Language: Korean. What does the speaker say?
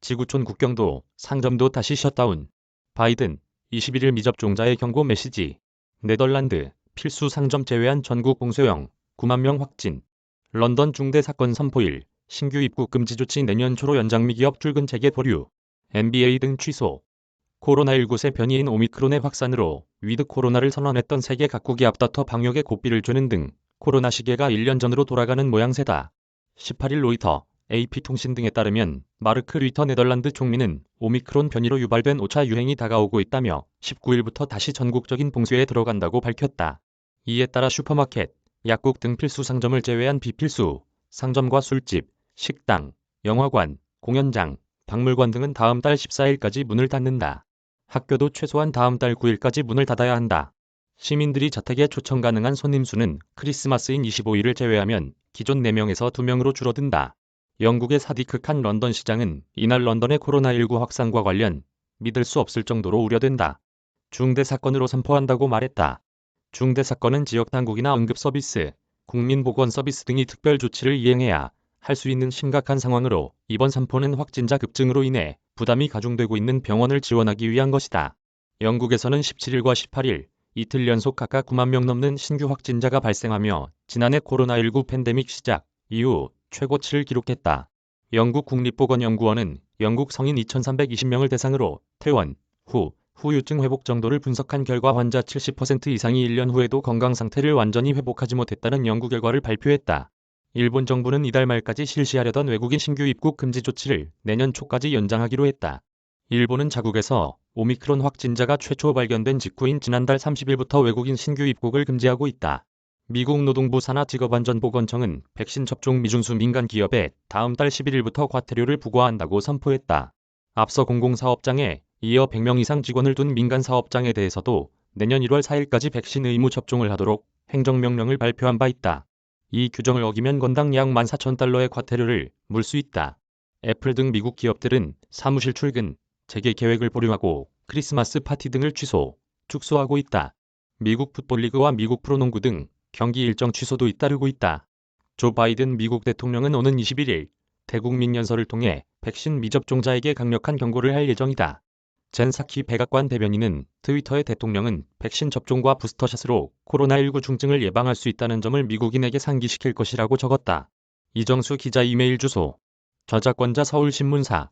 지구촌 국경도 상점도 다시 셧다운. 바이든 21일 미접종자의 경고 메시지. 네덜란드 필수 상점 제외한 전국 봉쇄령 9만 명 확진. 런던 중대 사건 선포일 신규 입국 금지 조치 내년 초로 연장. 미기업 출근 재개 보류. NBA 등 취소. 코로나19 새 변이인 오미크론의 확산으로 위드 코로나를 선언했던 세계 각국이 앞다퉈 방역에 고삐를 죄는 등 코로나 시계가 1년 전으로 돌아가는 모양새다. 18일 로이터, AP통신 등에 따르면 마르크 류터 네덜란드 총리는 오미크론 변이로 유발된 5차 유행이 다가오고 있다며 19일부터 다시 전국적인 봉쇄에 들어간다고 밝혔다. 이에 따라 슈퍼마켓, 약국 등 필수 상점을 제외한 비필수 상점과 술집, 식당, 영화관, 공연장, 박물관 등은 다음 달 14일까지 문을 닫는다. 학교도 최소한 다음 달 9일까지 문을 닫아야 한다. 시민들이 자택에 초청 가능한 손님 수는 크리스마스인 25일을 제외하면 기존 4명에서 2명으로 줄어든다. 영국의 사디크 칸 런던 시장은 이날 런던의 코로나19 확산과 관련 믿을 수 없을 정도로 우려된다. 중대 사건으로 선포한다고 말했다. 중대 사건은 지역 당국이나 응급 서비스, 국민보건 서비스 등이 특별 조치를 이행해야 할 수 있는 심각한 상황으로 이번 선포는 확진자 급증으로 인해 부담이 가중되고 있는 병원을 지원하기 위한 것이다. 영국에서는 17일과 18일 이틀 연속 각각 9만 명 넘는 신규 확진자가 발생하며 지난해 코로나19 팬데믹 시작 이후 최고치를 기록했다. 영국 국립보건연구원은 영국 성인 2,320명을 대상으로 퇴원 후 후유증 회복 정도를 분석한 결과 환자 70% 이상이 1년 후에도 건강 상태를 완전히 회복하지 못했다는 연구 결과를 발표했다. 일본 정부는 이달 말까지 실시하려던 외국인 신규 입국 금지 조치를 내년 초까지 연장하기로 했다. 일본은 자국에서 오미크론 확진자가 최초 발견된 직후인 지난달 30일부터 외국인 신규 입국을 금지하고 있다. 미국 노동부 산하직업안전보건청은 백신 접종 미준수 민간 기업에 다음 달 11일부터 과태료를 부과한다고 선포했다. 앞서 공공사업장에 이어 100명 이상 직원을 둔 민간 사업장에 대해서도 내년 1월 4일까지 백신 의무 접종을 하도록 행정명령을 발표한 바 있다. 이 규정을 어기면 건당 약 14,000달러의 과태료를 물 수 있다. 애플 등 미국 기업들은 사무실 출근, 재개 계획을 보류하고 크리스마스 파티 등을 축소하고 있다. 미국 풋볼리그와 미국 프로농구 등 경기 일정 취소도 잇따르고 있다. 조 바이든 미국 대통령은 오는 21일 대국민 연설을 통해 백신 미접종자에게 강력한 경고를 할 예정이다. 젠 사키 백악관 대변인은 트위터에 대통령은 백신 접종과 부스터샷으로 코로나19 중증을 예방할 수 있다는 점을 미국인에게 상기시킬 것이라고 적었다. 이정수 기자 이메일 주소. 저작권자 서울신문사